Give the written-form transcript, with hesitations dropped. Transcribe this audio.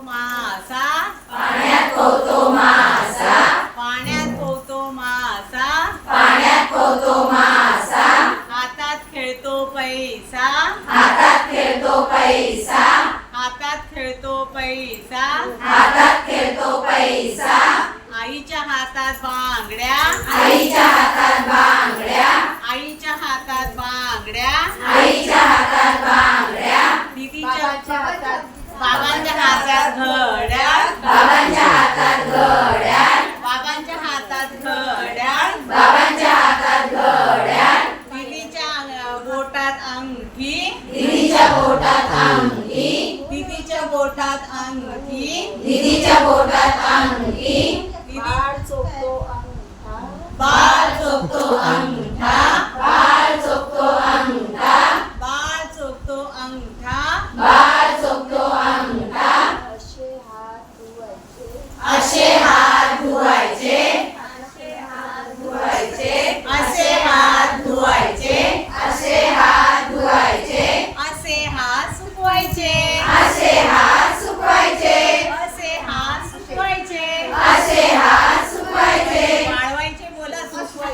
मासा पाण्यात पोहतो मासा, पाण्यात पोहतो मासा, पाण्यात पोहतो मासा, हातात खेळतो पैसा, हातात खेळतो पैसा, हातात खेळतो पैसा, हातात खेळतो पैसा, आईच्या हातात बांगड्या, आईच्या हातात बांगड्या, आईच्या हातात बांगड्या, आईच्या हातात बांगड्या, दीदीच्या हातात बाबांच्या हातात घड्याळ, बाबांच्या हातात घड्याळ, बाबांच्या हातात घड्याळ, बाबांच्या हातात घड्याळ, दीदीच्या बोटात अंगठी, दीदीच्या बोटात अंगठी, दीदीच्या बोटात अंगठी, दीदीच्या बोटात अंगठी,